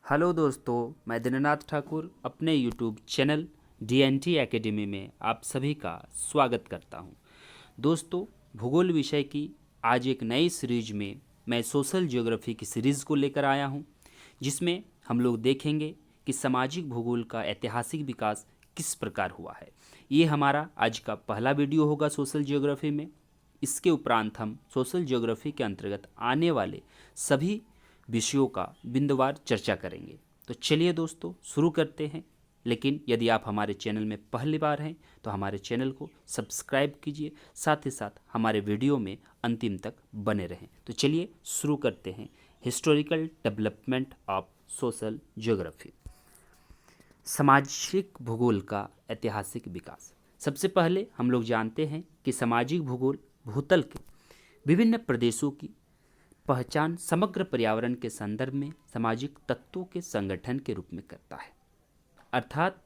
Hello दोस्तों, मैं दिननाथ ठाकुर अपने यूट्यूब चैनल DNT एकेडमी में आप सभी का स्वागत करता हूं। दोस्तों, भूगोल विषय की आज एक नई सीरीज में मैं सोशल ज्योग्राफी की सीरीज़ को लेकर आया हूं, जिसमें हम लोग देखेंगे कि सामाजिक भूगोल का ऐतिहासिक विकास किस प्रकार हुआ है। ये हमारा आज का पहला वीडियो होगा सोशल ज्योग्राफी में। इसके उपरांत हम सोशल ज्योग्राफी के अंतर्गत आने वाले सभी विषयों का बिंदुवार चर्चा करेंगे। तो चलिए दोस्तों, शुरू करते हैं। लेकिन यदि आप हमारे चैनल में पहली बार हैं तो हमारे चैनल को सब्सक्राइब कीजिए, साथ ही साथ हमारे वीडियो में अंतिम तक बने रहें। तो चलिए शुरू करते हैं। Historical development of social geography, सामाजिक भूगोल का ऐतिहासिक विकास। सबसे पहले हम लोग जानते हैं कि सामाजिक भूगोल भूतल के विभिन्न प्रदेशों की पहचान समग्र पर्यावरण के संदर्भ में सामाजिक तत्वों के संगठन के रूप में करता है। अर्थात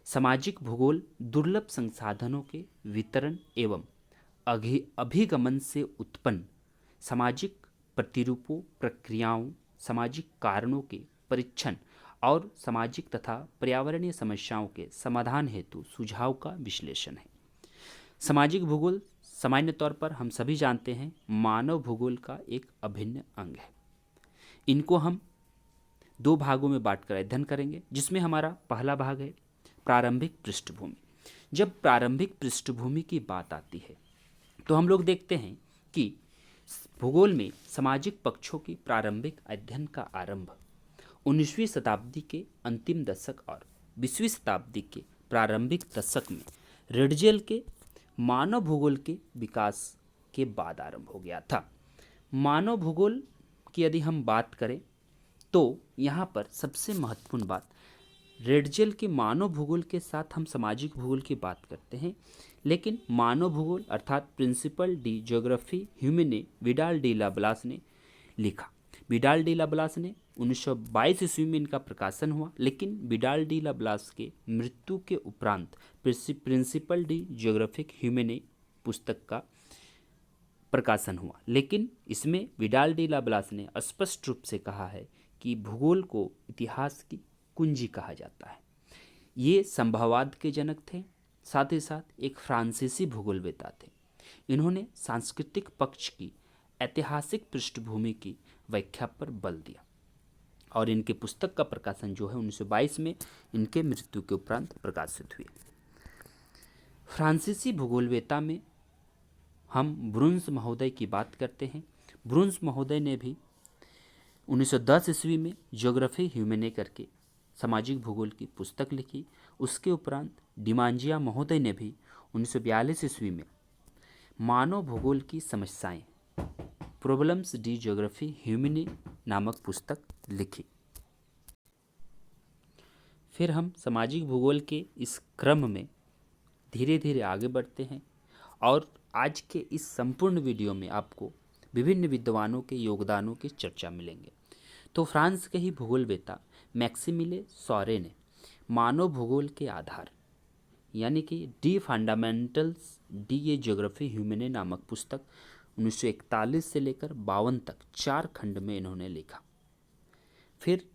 सामाजिक भूगोल दुर्लभ संसाधनों के वितरण एवं अभिगमन से उत्पन्न सामाजिक प्रतिरूपों, प्रक्रियाओं, सामाजिक कारणों के परीक्षण और सामाजिक तथा पर्यावरणीय समस्याओं के समाधान हेतु सुझाव का विश्लेषण है। सामाजिक भूगोल सामान्य तौर पर हम सभी जानते हैं मानव भूगोल का एक अभिन्न अंग है। इनको हम दो भागों में बांटकर अध्ययन करेंगे, जिसमें हमारा पहला भाग है प्रारंभिक पृष्ठभूमि। जब प्रारंभिक पृष्ठभूमि की बात आती है तो हम लोग देखते हैं कि भूगोल में सामाजिक पक्षों की प्रारंभिक अध्ययन का आरंभ 19वीं शताब्दी के अंतिम दशक और 20वीं शताब्दी के प्रारंभिक दशक में रेडजेल के मानव भूगोल के विकास के बाद आरंभ हो गया था। मानव भूगोल की यदि हम बात करें तो यहाँ पर सबसे महत्वपूर्ण बात, रेडजेल के मानव भूगोल के साथ हम सामाजिक भूगोल की बात करते हैं, लेकिन मानव भूगोल अर्थात principle de geography humaine Vidal de Lablache ने लिखा। विडाल डी लाब्लास ने 1922 ईस्वी में इनका प्रकाशन हुआ, लेकिन विडाल डी लाब्लास के मृत्यु के उपरांत प्रिंसिपल डी ज्योग्राफिक ह्यूमने पुस्तक का प्रकाशन हुआ। लेकिन इसमें विडाल डी लाब्लास ने स्पष्ट रूप से कहा है कि भूगोल को इतिहास की कुंजी कहा जाता है। ये संभववाद के जनक थे, साथ ही साथ एक फ्रांसीसी भूगोलवेता थे। इन्होंने सांस्कृतिक पक्ष की ऐतिहासिक पृष्ठभूमि की व्याख्या पर बल दिया और इनके पुस्तक का प्रकाशन जो है 1922 में इनके मृत्यु के उपरांत प्रकाशित हुई। फ्रांसीसी भूगोलवेता में हम ब्रुन्स महोदय की बात करते हैं। ब्रुन्स महोदय ने भी 1910 ईस्वी में ज्योग्राफी ह्यूमने करके सामाजिक भूगोल की पुस्तक लिखी। उसके उपरांत डिमांजिया महोदय ने भी 1942 ईस्वी में मानव भूगोल की समस्याएं प्रॉब्लम्स डी ज्योग्राफी ह्यूमने नामक पुस्तक लिखी। फिर हम सामाजिक भूगोल के इस क्रम में धीरे धीरे आगे बढ़ते हैं और आज के इस संपूर्ण वीडियो में आपको विभिन्न विद्वानों के योगदानों की चर्चा मिलेंगे। तो फ्रांस के ही भूगोलवेता मैक्सिमिले सॉरे ने मानव भूगोल के आधार यानी कि de fundamentals de a geography humaine नामक पुस्तक 1941 से लेकर 52 तक 4 खंड में इन्होंने लिखा। फिर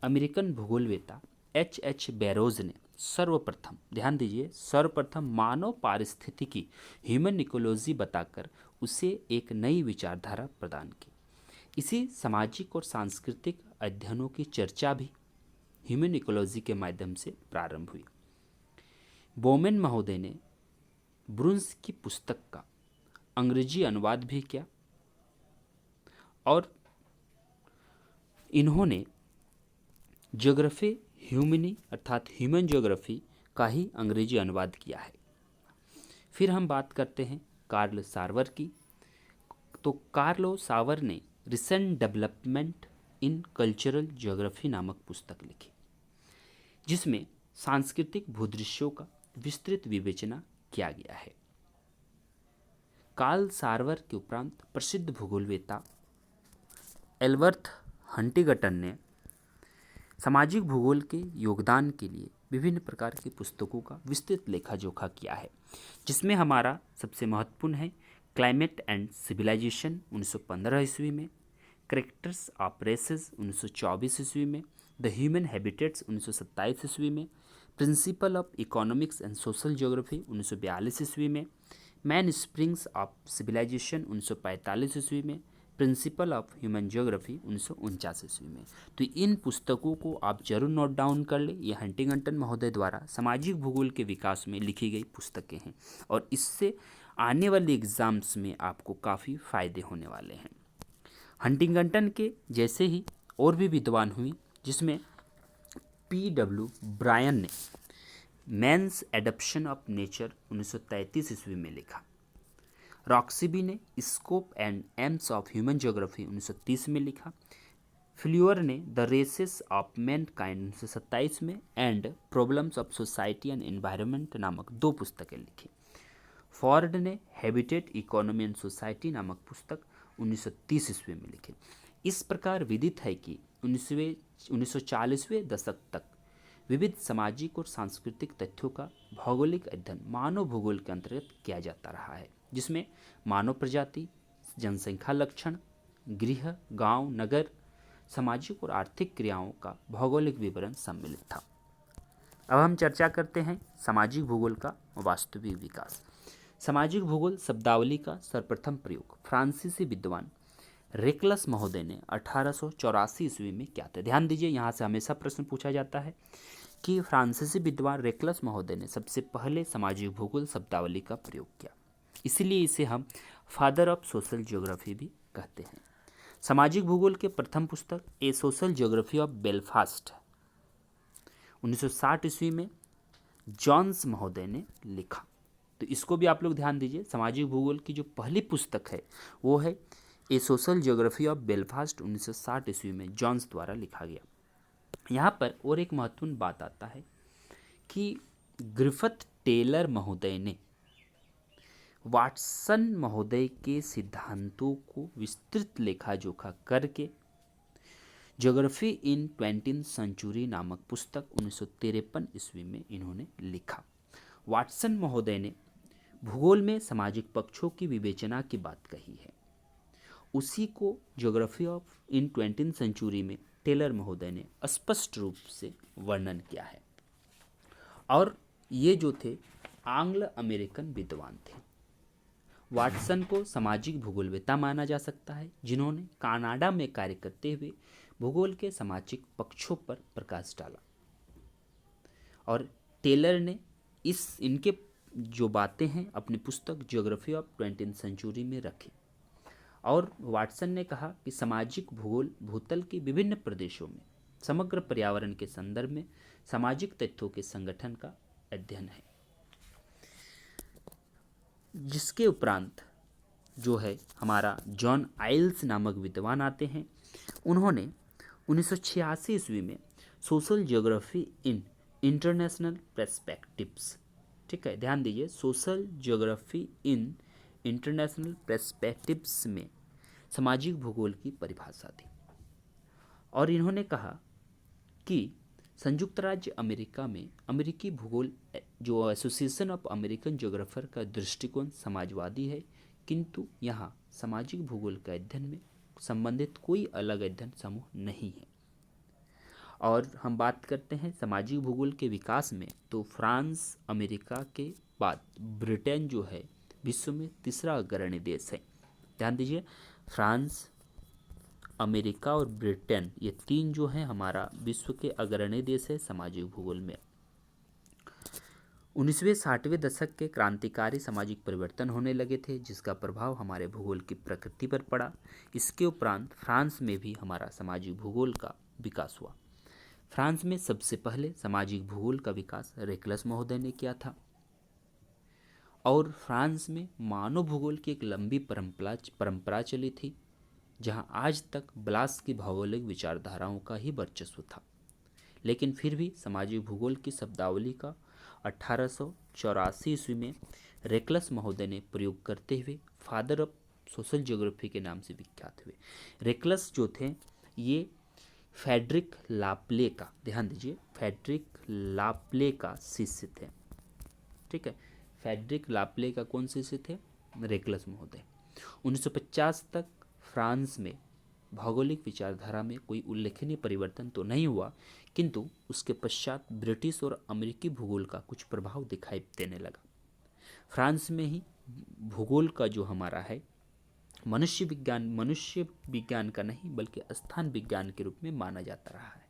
अमेरिकन भूगोलवेता H.H. बैरोज ने सर्वप्रथम, ध्यान दीजिए, सर्वप्रथम मानव पारिस्थितिकी ह्यूमन इकोलॉजी बताकर उसे एक नई विचारधारा प्रदान की। इसी सामाजिक और सांस्कृतिक अध्ययनों की चर्चा भी ह्यूमन इकोलॉजी के माध्यम से प्रारंभ हुई। बोमेन महोदय ने ब्रुन्स की पुस्तक का अंग्रेजी अनुवाद भी किया और इन्होंने ज्योग्राफी ह्यूमनी अर्थात ह्यूमन ज्योग्राफी का ही अंग्रेजी अनुवाद किया है। फिर हम बात करते हैं कार्ल सावर की। तो कार्लो सावर ने recent development in cultural geography नामक पुस्तक लिखी, जिसमें सांस्कृतिक भूदृश्यों का विस्तृत विवेचना किया गया है। कार्ल सावर के उपरांत प्रसिद्ध भूगोलवेता एल्बर्ट हंटिंगटन ने सामाजिक भूगोल के योगदान के लिए विभिन्न प्रकार की पुस्तकों का विस्तृत लेखा जोखा किया है, जिसमें हमारा सबसे महत्वपूर्ण है क्लाइमेट एंड सिविलाइजेशन 1915 ईस्वी में, करेक्टर्स ऑफ रेसेस 1924 ईस्वी में, द ह्यूमन हैबिटेट्स 1927 ईस्वी में, principle of economics and social geography 1942 ईस्वी में, मैन स्प्रिंग्स ऑफ सिविलाइजेशन 1945 ईस्वी में, प्रिंसिपल ऑफ ह्यूमन ज्योग्राफी 1949 ईस्वी में। तो इन पुस्तकों को आप जरूर नोट डाउन कर लें। ये हंटिंगटन महोदय द्वारा सामाजिक भूगोल के विकास में लिखी गई पुस्तकें हैं और इससे आने वाले एग्ज़ाम्स में आपको काफ़ी फ़ायदे होने वाले हैं। हंटिंगटन के जैसे ही और भी विद्वान हुए, जिसमें P.W. ब्रायन ने मैंस एडप्शन ऑफ नेचर 1933 ईस्वी में लिखा। रॉक्सीबी ने scope and AIIMS of human geography 1930 में लिखा। फ्ल्यूअर ने द रेसेस ऑफ मैनकाइंड 1927 में and problems of society and environment नामक 2 पुस्तकें लिखी। फॉर्ड ने हैबिटेट इकोनॉमी एंड सोसाइटी नामक पुस्तक 1930 ईस्वी में लिखी। इस प्रकार विदित है कि 1940वें दशक तक विविध सामाजिक और सांस्कृतिक तथ्यों का भौगोलिक अध्ययन मानव भूगोल के अंतर्गत किया जाता रहा है, जिसमें मानव प्रजाति, जनसंख्या लक्षण, गृह, गांव, नगर, सामाजिक और आर्थिक क्रियाओं का भौगोलिक विवरण सम्मिलित था। अब हम चर्चा करते हैं सामाजिक भूगोल का वास्तविक विकास। सामाजिक भूगोल शब्दावली का सर्वप्रथम प्रयोग फ्रांसीसी विद्वान रेकलस महोदय ने 1884 ईस्वी में किया था। ध्यान दीजिए, यहाँ से हमेशा प्रश्न पूछा जाता है कि फ्रांसीसी विद्वान रेकलस महोदय ने सबसे पहले सामाजिक भूगोल शब्दावली का प्रयोग किया, इसलिए इसे हम फादर ऑफ सोशल ज्योग्राफी भी कहते हैं। सामाजिक भूगोल के प्रथम पुस्तक ए सोशल ज्योग्राफी ऑफ बेलफास्ट 1960 ईस्वी में जॉन्स महोदय ने लिखा। तो इसको भी आप लोग ध्यान दीजिए। सामाजिक भूगोल की जो पहली पुस्तक है वो है ए सोशल ज्योग्राफी ऑफ बेलफास्ट 1960 ईस्वी में जॉन्स द्वारा लिखा गया। यहाँ पर और एक महत्वपूर्ण बात आता है कि ग्रिफिथ टेलर महोदय ने वाटसन महोदय के सिद्धांतों को विस्तृत लेखा जोखा करके ज्योग्राफी इन 20th सेंचुरी नामक पुस्तक 1953 ईस्वी में इन्होंने लिखा। वाटसन महोदय ने भूगोल में सामाजिक पक्षों की विवेचना की बात कही है, उसी को geography of in 20th century में टेलर महोदय ने स्पष्ट रूप से वर्णन किया है। और ये जो थे आंग्ल अमेरिकन विद्वान थे। वाटसन को सामाजिक भूगोलवेत्ता माना जा सकता है, जिन्होंने कनाडा में कार्य करते हुए भूगोल के सामाजिक पक्षों पर प्रकाश डाला। और टेलर ने इनके जो बातें हैं अपनी पुस्तक ज्योग्राफी ऑफ 20th सेंचुरी में रखी। और वाटसन ने कहा कि सामाजिक भूगोल भूतल के विभिन्न प्रदेशों में समग्र पर्यावरण के संदर्भ में सामाजिक तथ्यों के संगठन का अध्ययन है। जिसके उपरांत जो है हमारा जॉन आइल्स नामक विद्वान आते हैं। उन्होंने 1986 ईस्वी में social geography in international perspectives, ठीक है, ध्यान दीजिए, social geography in international perspectives में सामाजिक भूगोल की परिभाषा दी। और इन्होंने कहा कि संयुक्त राज्य अमेरिका में अमेरिकी भूगोल जो एसोसिएशन ऑफ अमेरिकन ज्योग्राफर का दृष्टिकोण समाजवादी है, किंतु यहाँ सामाजिक भूगोल के अध्ययन में संबंधित कोई अलग अध्ययन समूह नहीं है। और हम बात करते हैं सामाजिक भूगोल के विकास में, तो फ्रांस अमेरिका के बाद ब्रिटेन जो है विश्व में तीसरा अग्रणी देश है। ध्यान दीजिए, फ्रांस, अमेरिका और ब्रिटेन, ये 3 जो हैं हमारा विश्व के अग्रणी देश है सामाजिक भूगोल में। 19वें 60वें दशक के क्रांतिकारी सामाजिक परिवर्तन होने लगे थे, जिसका प्रभाव हमारे भूगोल की प्रकृति पर पड़ा। इसके उपरांत फ्रांस में भी हमारा सामाजिक भूगोल का विकास हुआ। फ्रांस में सबसे पहले सामाजिक भूगोल का विकास रेकलस महोदय ने किया था। और फ्रांस में मानव भूगोल की एक लंबी परंपरा चली थी, जहां आज तक ब्लास की भौगोलिक विचारधाराओं का ही वर्चस्व था। लेकिन फिर भी सामाजिक भूगोल की शब्दावली का 1884 ईस्वी में रेकलस महोदय ने प्रयोग करते हुए फादर ऑफ सोशल ज्योग्राफी के नाम से विख्यात हुए। रेकलस जो थे ये फ्रेडरिक लाप्ले का, ध्यान दीजिए, फ्रेडरिक लाप्ले का शिष्य थे, ठीक है। फ्रेडरिक लाप्ले का कौन शिष्य थे? रेकलस महोदय। 1950 तक फ्रांस में भौगोलिक विचारधारा में कोई उल्लेखनीय परिवर्तन तो नहीं हुआ, किंतु उसके पश्चात ब्रिटिश और अमेरिकी भूगोल का कुछ प्रभाव दिखाई देने लगा। फ्रांस में ही भूगोल का जो हमारा है मनुष्य विज्ञान का नहीं बल्कि स्थान विज्ञान के रूप में माना जाता रहा है।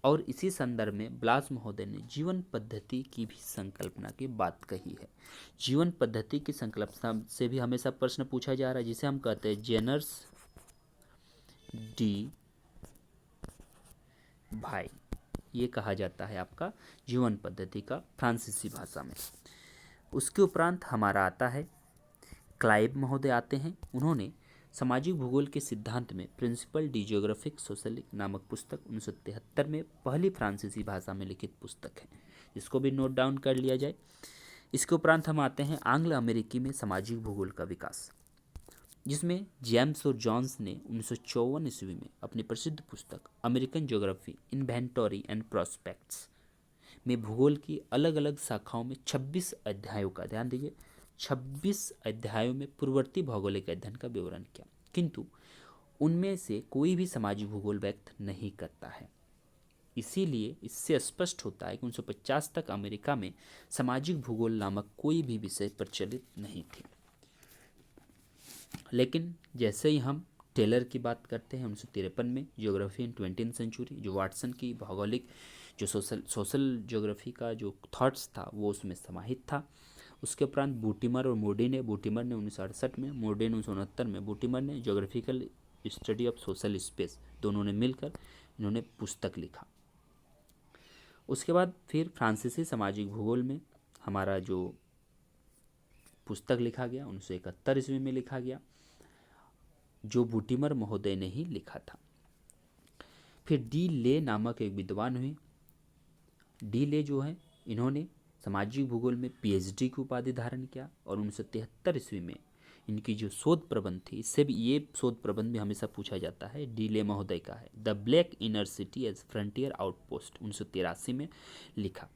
और इसी संदर्भ में ब्लास महोदय ने जीवन पद्धति की भी संकल्पना की बात कही है। जीवन पद्धति की संकल्पना से भी हमेशा प्रश्न पूछा जा रहा है, जिसे हम कहते हैं जेनर्स डी भाई, ये कहा जाता है आपका जीवन पद्धति का फ्रांसीसी भाषा में। उसके उपरांत हमारा आता है क्लाइव महोदय आते हैं। उन्होंने सामाजिक भूगोल के सिद्धांत में प्रिंसिपल डी जियोग्राफिक सोशलिक नामक पुस्तक 1973 में पहली फ्रांसीसी भाषा में लिखित पुस्तक है, जिसको भी नोट डाउन कर लिया जाए। इसके उपरांत हम आते हैं आंग्ल अमेरिकी में सामाजिक भूगोल का विकास, जिसमें जेम्स और जॉन्स ने 1954 ईस्वी में अपनी प्रसिद्ध पुस्तक American geography inventory and prospects में भूगोल की अलग अलग शाखाओं में 26 अध्यायों का, ध्यान दीजिए 26 अध्यायों में पूर्ववर्ती भौगोलिक अध्ययन का विवरण किया, किंतु उनमें से कोई भी सामाजिक भूगोल व्यक्त नहीं करता है। इसीलिए इससे स्पष्ट होता है कि 1950 तक अमेरिका में सामाजिक भूगोल नामक कोई भी विषय प्रचलित नहीं थी। लेकिन जैसे ही हम टेलर की बात करते हैं 1953 में ज्योग्राफी इन 20th सेंचुरी, जो वाटसन की भौगोलिक जो सोशल ज्योग्राफी का जो थॉट्स था वो उसमें समाहित था। उसके उपरांत बूटिमर और मोडी ने, बूटिमर ने 1968 में, मोडी ने 1969 में, बूटिमर ने geographical study of social space, दोनों ने मिलकर इन्होंने पुस्तक लिखा। उसके बाद फिर फ्रांसीसी सामाजिक भूगोल में हमारा जो पुस्तक लिखा गया 1971 ईस्वी में लिखा गया, जो बूटिमर महोदय ने ही लिखा था। फिर डी ले नामक एक विद्वान हुए। डी ले जो है इन्होंने सामाजिक भूगोल में पीएचडी की उपाधि धारण किया और 1973 ईस्वी में इनकी जो शोध प्रबंध थी, इससे भी ये शोध प्रबंध भी हमेशा पूछा जाता है, डी ले महोदय का है, the black inner city as frontier outpost, 1983 में लिखा,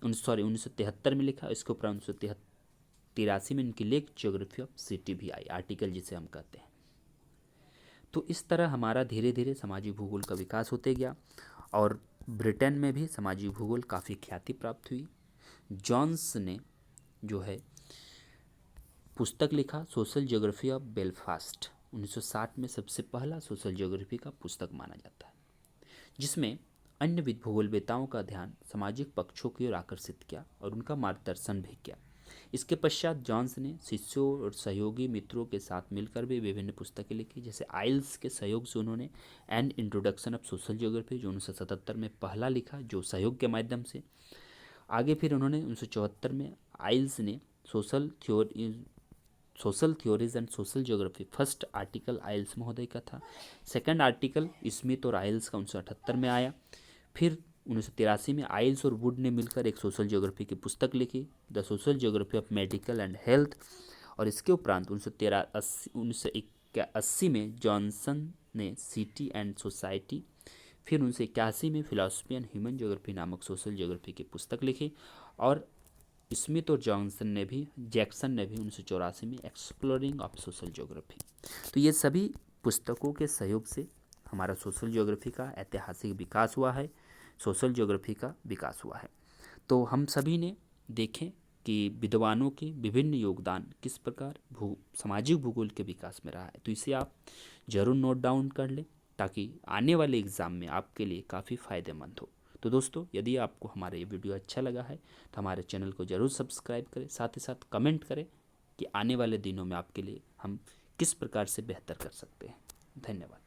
1973 में लिखा। इसके उपरांत 1983 में इनकी लेख ज्योग्राफी ऑफ सिटी भी आई, आर्टिकल जिसे हम कहते हैं। तो इस तरह हमारा धीरे धीरे सामाजिक भूगोल का विकास होते गया और ब्रिटेन में भी सामाजिक भूगोल काफ़ी ख्याति प्राप्त हुई। जॉन्स ने जो है पुस्तक लिखा सोशल ज्योग्राफी ऑफ बेलफास्ट, 1960 में सबसे पहला सोशल ज्योग्राफी का पुस्तक माना जाता है, जिसमें अन्य भूगोलवेताओं का ध्यान सामाजिक पक्षों की ओर आकर्षित किया और उनका मार्गदर्शन भी किया। इसके पश्चात जॉन्स ने शिष्यों और सहयोगी मित्रों के साथ मिलकर भी विभिन्न पुस्तकें लिखी, जैसे आइल्स के सहयोग से उन्होंने an introduction of social geography जो 1977 में पहला लिखा, जो सहयोग के माध्यम से। आगे फिर उन्होंने 1974 में आइल्स ने social theories and social geography, first article Eyles महोदय का था, सेकंड आर्टिकल स्मिथ और आइल्स का 1978 में आया। फिर 1983 में आइल्स और वुड ने मिलकर एक सोशल ज्योग्राफी की पुस्तक लिखी, the social geography of medical and health. और इसके उपरांत 1980 में जॉनसन ने सिटी एंड सोसाइटी, फिर 1981 में फिलॉसफी एंड ह्यूमन ज्योग्राफी नामक सोशल ज्योग्राफी की पुस्तक लिखी। और स्मिथ और जैक्सन ने भी 1984 में एक्सप्लोरिंग ऑफ सोशल ज्योग्राफी। तो ये सभी पुस्तकों के सहयोग से हमारा सोशल ज्योग्राफी का ऐतिहासिक विकास हुआ है, सोशल ज्योग्राफी का विकास हुआ है। तो हम सभी ने देखें कि विद्वानों के विभिन्न योगदान किस प्रकार सामाजिक भूगोल के विकास में रहा है। तो इसे आप ज़रूर नोट डाउन कर लें ताकि आने वाले एग्ज़ाम में आपके लिए काफ़ी फ़ायदेमंद हो। तो दोस्तों, यदि आपको हमारा ये वीडियो अच्छा लगा है तो हमारे चैनल को ज़रूर सब्सक्राइब करें, साथ ही साथ कमेंट करें कि आने वाले दिनों में आपके लिए हम किस प्रकार से बेहतर कर सकते हैं। धन्यवाद।